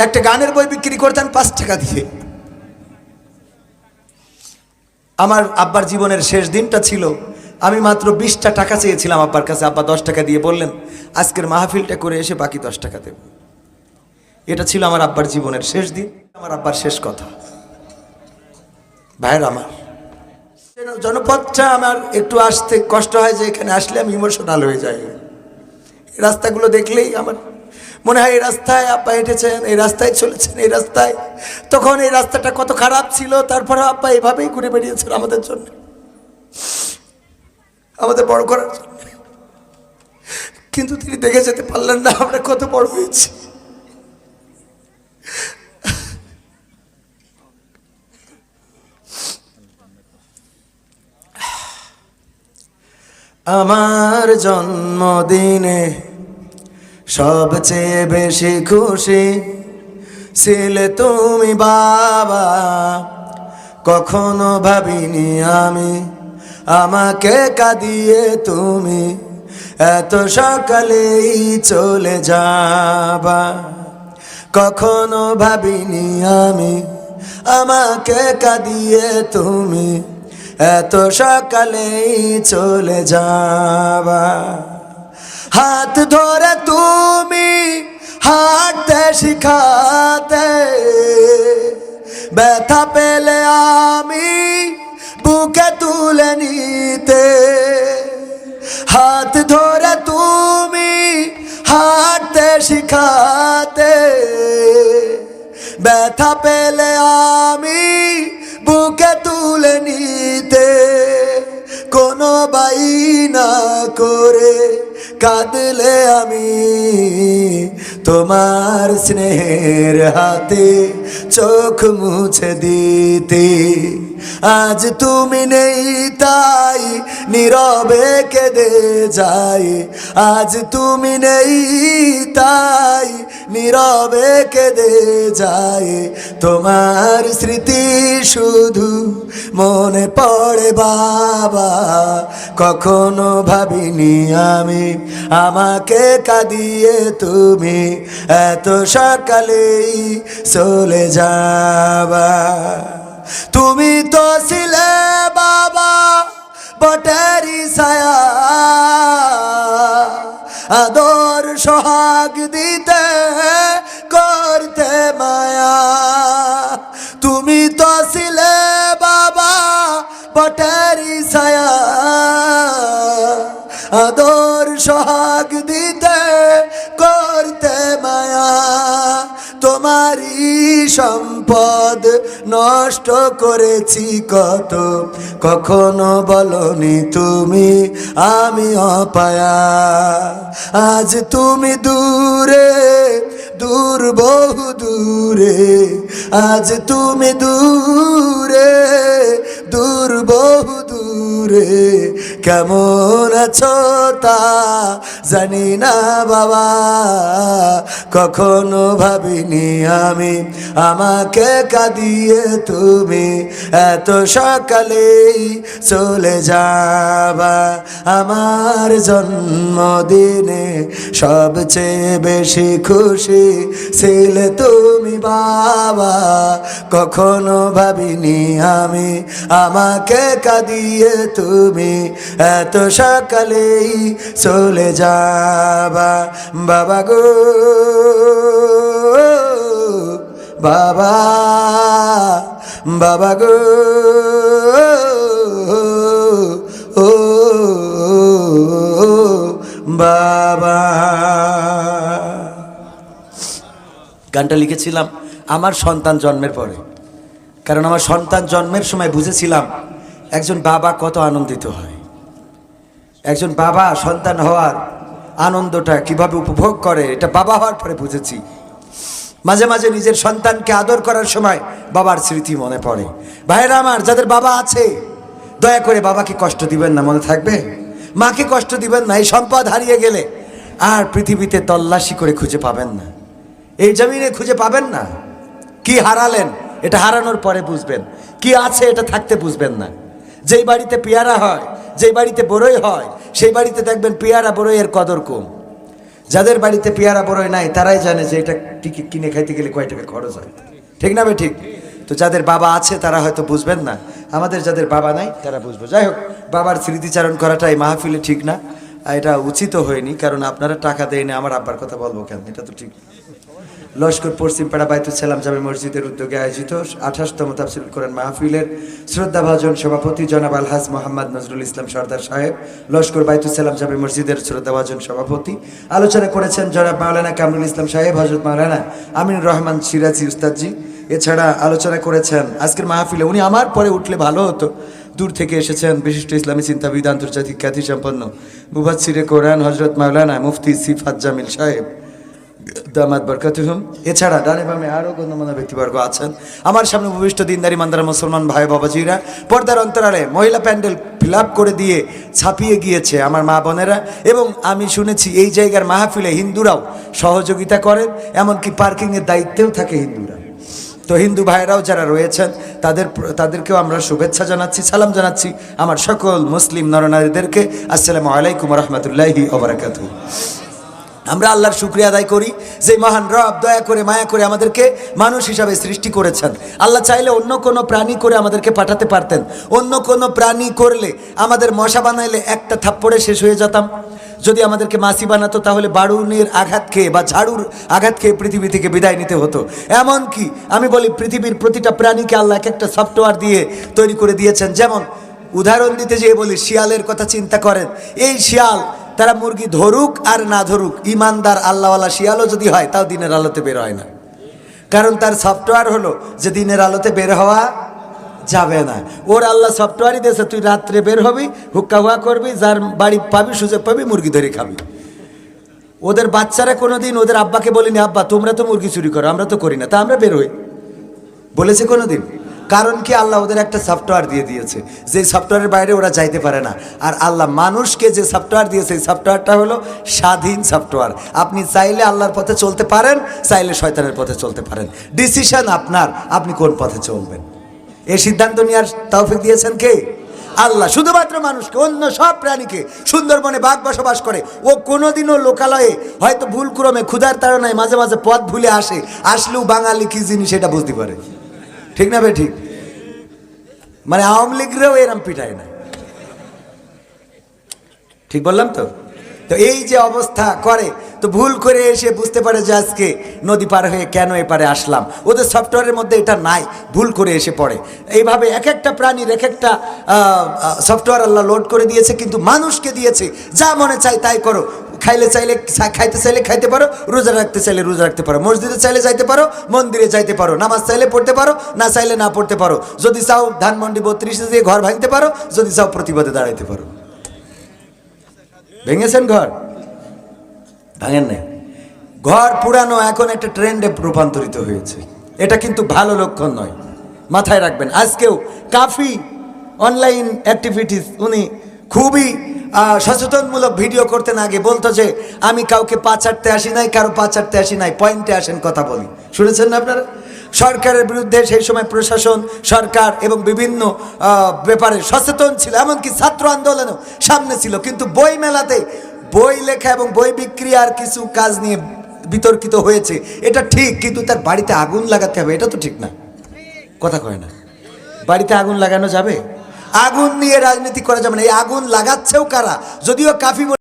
একটা গানের বই বিক্রি করতেন 5 টাকা দিয়ে। আমার আব্বার জীবনের শেষ দিনটা ছিল, আমি মাত্র 20টা টাকা চেয়েছিলাম আব্বার কাছে। আব্বা 10 টাকা দিয়ে বললেন, আজকের মাহফিলটা করে এসে বাকি 10 টাকা দেব। এটা ছিল আমার আব্বার জীবনের শেষ দিন, আমার আব্বার শেষ কথা। ভাইয়ের আমার, জনপদটা আমার একটু আসতে কষ্ট হয়, যে এখানে আসলে আমি ইমোশনাল হয়ে যাই। এই রাস্তাগুলো দেখলেই আমার মনে হয় এই রাস্তায় আব্বা হেঁটেছেন, এই রাস্তায় চলেছেন, এই রাস্তায়। তখন এই রাস্তাটা কত খারাপ ছিল, তারপরে আব্বা এভাবেই ঘুরে বেরিয়েছেন আমাদের জন্য, আমাদের বড় করার জন্য। কিন্তু তিনি দেখে যেতে পারলেন না আমরা কত বড় হয়েছি। আমার জন্মদিনে সবচেয়ে বেশি খুশি ছিলে তুমি বাবা। কখনো ভাবিনি আমি আমাকে কাঁদিয়ে তুমি এত সকালেই চলে যাবা। কখনো ভাবিনি আমি আমাকে কাঁদিয়ে তুমি এত সকালেই চলে যাবা। হাত ধরে তুমি হাঁটতে শিখাতে, ব্যথা পেলে আমি বুকে তুলে নিতে। হাত ধরে তুমি হাঁটতে শিখাতে, ব্যথা পেলে আমি বুকে তুলে নিতে। কোনো বাইনা করে কাঁদলে আমি তোমার স্নেহের হাতে চোখ মুছে দিতে। আজ তুমি নেই তাই নীরবে কেঁদে যাই। আজ তুমি নেই তাই নীরবে কেঁদে যাই। তোমার স্মৃতি শুধু মনে পড়ে বাবা। কখনো ভাবিনি আমি আমাকে কাঁদিয়ে তুমি এত সকালেই চলে যাবা। তুমি তো ছিলে বাবা বটেরই ছায়া, আদর সোহাগ দিতে করতে মায়া। তুমি তো ছিলে বাবা বটেরই ছায়া, আদর সোহাগ দিতে করতে মায়া। তোমারই সম্পদ নষ্ট করেছি কত, কখনো বলনি তুমি আমি অপায়া। আজ তুমি দূরে দূর বহু দূরে, আজ তুমি দূরে দূর বহু দূরে। কেমন আছো তা জানি না বাবা। কখনো ভাবিনি আমি আমাকে কাঁদিয়ে তুমি এত সকালেই চলে যাবা। আমার জন্মদিনে সবচেয়ে বেশি খুশি ছিলে তুমি বাবা। কখনো ভাবিনি আমি আমাকে কাঁদিয়ে তুমি এত সকালেই চলে যাবা। বাবা গো বাবা, বাবা গো ও বাবা। গানটা লিখেছিলাম আমার সন্তান জন্মের পরে, কারণ আমার সন্তান জন্মের সময় বুঝেছিলাম একজন বাবা কত আনন্দিত হয়। একজন বাবা সন্তান হওয়ার আনন্দটা কিভাবে উপভোগ করে এটা বাবা হওয়ার পরে বুঝেছি। মাঝে মাঝে নিজের সন্তানকে আদর করার সময় বাবার স্মৃতি মনে পড়ে। ভাইরা আমার, যাদের বাবা আছে দয়া করে বাবাকে কষ্ট দিবেন না, মনে থাকবে। মাকে কষ্ট দিবেন না। এই সম্পদ হারিয়ে গেলে আর পৃথিবীতে তল্লাশি করে খুঁজে পাবেন না, এই জমিনে খুঁজে পাবেন না। কি হারালেন এটা হারানোর পরে বুঝবেন, কি আছে এটা থাকতে বুঝবেন না। যেই বাড়িতে পেয়ারা হয়, যেই বাড়িতে বড়ই হয়, সেই বাড়িতে দেখবেন পেয়ারা বড়ইয়ের কদর কম। যাদের বাড়িতে পেয়ারা বড়ই নাই তারাই জানে যে এটা টিকিট কিনে খাইতে গেলে কয় টাকা খরচ হয়, ঠিক না ভাই? ঠিক। তো যাদের বাবা আছে তারা হয়তো বুঝবেন না, আমাদের যাদের বাবা নাই তারা বুঝবো। যাই হোক, বাবার স্মৃতিচারণ করাটা এই মাহফিলে ঠিক না, এটা উচিত হয়নি, কারণ আপনারা টাকা দেয় না, আমার আব্বার কথা বলবো কেন, এটা তো ঠিক। লস্কর পশ্চিমপাড়া বাইতুল সালাম জামে মসজিদের উদ্যোগে আয়োজিত 28তম তাফসীরুল কোরআন মাহফিলের শ্রদ্ধাভাজন সভাপতি জনাব আলহাজ মোহাম্মদ নজরুল ইসলাম সর্দার সাহেব, লস্কর বাইতুল সালাম জামে মসজিদের শ্রদ্ধাভাজন সভাপতি। আলোচনা করেছেন জনাব মাওলানা কামরুল ইসলাম সাহেব, হযরত মাওলানা আমিনুর রহমান সিরাজি উস্তাদজি। এছাড়া আলোচনা করেছেন আজকের মাহফিলে, উনি আমার পরে উঠলে ভালো হতো, দূর থেকে এসেছেন বিশিষ্ট ইসলামী চিন্তাবিদ, আন্তর্জাতিক খ্যাতিসম্পন্ন মুফাসসিরে কোরআন হযরত মাওলানা মুফতি সিফাত জামিল সাহেব দামাত বরকাতুহুম। এছাড়া ডানে বামে আরও গণ্যমান্য ব্যক্তিবর্গ আছেন। আমার সামনে উপবিষ্ট দিনদারি মান্দারা মুসলমান ভাই বাবাজিরা, পর্দার অন্তরালে মহিলা প্যান্ডেল ফিল আপ করে দিয়ে ছাপিয়ে গিয়েছে আমার মা বোনেরা, এবং আমি শুনেছি এই জায়গার মাহফিলে হিন্দুরাও সহযোগিতা করেন, এমনকি পার্কিংয়ের দায়িত্বেও থাকে হিন্দুরা। তো হিন্দু ভাইরাও যারা রয়েছেন তাদেরকেও আমরা শুভেচ্ছা জানাচ্ছি, সালাম জানাচ্ছি আমার সকল মুসলিম নরনারীদেরকে। আসসালামু আলাইকুম রহমতুল্লাহি ওয়া বারাকাতুহু। আমরা আল্লাহর শুকরিয়া আদায় করি যে মহান রব দয়া করে মায়া করে আমাদেরকে মানুষ হিসাবে সৃষ্টি করেছেন। আল্লাহ চাইলে অন্য কোনো প্রাণী করে আমাদেরকে পাঠাতে পারতেন, অন্য কোনো প্রাণী করলে আমাদের মশা বানাইলে একটা থাপ্পড়ে শেষ হয়ে যেতাম। যদি আমাদেরকে মাছি বানাতো তাহলে বাড়ুনের আঘাত খেয়ে বা ঝাড়ুর আঘাত খেয়ে পৃথিবী থেকে বিদায় নিতে হতো। এমনকি আমি বলি পৃথিবীর প্রতিটা প্রাণীকে আল্লাহ এক একটা সফটওয়্যার দিয়ে তৈরি করে দিয়েছেন। যেমন উদাহরণ দিতে যেয়ে বলি, শিয়ালের কথা চিন্তা করেন। এই শিয়াল তারা মুরগি ধরুক আর না ধরুক, ইমানদার আল্লাহওয়ালা শিয়ালও যদি হয় তাও দিনের আলোতে বের হয় না, কারণ তার সফটওয়্যার হলো যে দিনের আলোতে বের হওয়া যাবে না। ওর আল্লাহ সফটওয়্যারই দিয়েছে, তুই রাত্রে বের হবি, হুক্কা হুয়া করবি, যার বাড়ি পাবি সুযোগ পাবি মুরগি ধরে খাবি। ওদের বাচ্চারা কোনোদিন ওদের আব্বাকে বলিনি, আব্বা তোমরা তো মুরগি চুরি করো, আমরা তো করি না, তা আমরা বের হই, বলেছে কোনোদিন? কারণ কি, আল্লাহ ওদের একটা সফটওয়্যার দিয়ে দিয়েছে, যে সফটওয়্যারের বাইরে ওরা যাইতে পারে না। আর আল্লাহ মানুষকে যে সফটওয়্যার দিয়েছে এই সফটওয়্যারটা হলো স্বাধীন সফটওয়্যার। আপনি চাইলে আল্লাহর পথে চলতে পারেন, চাইলে শয়তানের পথে চলতে পারেন, ডিসিশন আপনার, আপনি কোন পথে চলবেন। এই সিদ্ধান্ত নেওয়ার তৌফিক দিয়েছেন কে? আল্লাহ। শুধুমাত্র মানুষকে, অন্য সব প্রাণীকে, সুন্দরবনে বাঘ বসবাস করে, ও কোনোদিনও লোকালয়ে হয়তো ভুলক্রমে ক্ষুধার তাড়নায় মাঝে মাঝে পথ ভুলে আসলেও বাঙালি কি জিনিস এটা বুঝতে পারে, ঠিক না ভাই? ঠিক। মানে আওয়ামী লীগরাও এরম পিটায় না, ঠিক বললাম তো? তো এই যে অবস্থা করে, তো ভুল করে এসে বুঝতে পারে যে আজকে নদী পার হয়ে কেন এপারে আসলাম, ওদের সফটওয়্যারের মধ্যে এটা নাই, ভুল করে এসে পড়ে। এইভাবে এক একটা প্রাণীর এক একটা সফটওয়্যার আল্লাহ লোড করে দিয়েছে, কিন্তু মানুষকে দিয়েছে যা মনে চাই তাই করো। খাইতে চাইলে খাইতে পারো, রোজা রাখতে চাইলে রোজা রাখতে পারো, মসজিদে চাইলে যাইতে পারো, মন্দিরে যাইতে পারো, নামাজ চাইলে পড়তে পারো, না চাইলে না পড়তে পারো, যদি চাও ধানমন্ডি 32 দিয়ে ঘর ভাঙতে পারো, যদি চাও প্রতিবাদে দাঁড়াইতে পারো। ভেঙেছেন ঘর? ভাঙেন নাই। ঘর পুরানো এখন একটা ট্রেন্ডে রূপান্তরিত হয়েছে, এটা কিন্তু ভালো লক্ষণ নয়, মাথায় রাখবেন। আজকেও কাফি অনলাইন অ্যাক্টিভিটিস উনি খুবই সচেতনমূলক ভিডিও করতেন। আগে বলতো যে আমি কাউকে পা চাটতে আসি নাই, কারো পা চাটতে আসি নাই, পয়েন্টে আসেন কথা বলি। শুনেছেন না আপনারা? সরকারের বিরুদ্ধে সেই সময় প্রশাসন, সরকার এবং বিভিন্ন ব্যাপারে সচেতন ছিল, এমনকি ছাত্র আন্দোলনও সামনে ছিল। কিন্তু বই মেলাতে বই লেখা এবং বই বিক্রি আর কিছু কাজ নিয়ে বিতর্কিত হয়েছে, এটা ঠিক, কিন্তু তার বাড়িতে আগুন লাগাতে হবে, এটা তো ঠিক না। কথা কয় না? বাড়িতে আগুন লাগানো যাবে? আগুন নিয়ে রাজনীতি করা যাবে না। এই আগুন লাগাচ্ছেও কারা? যদিও কাফি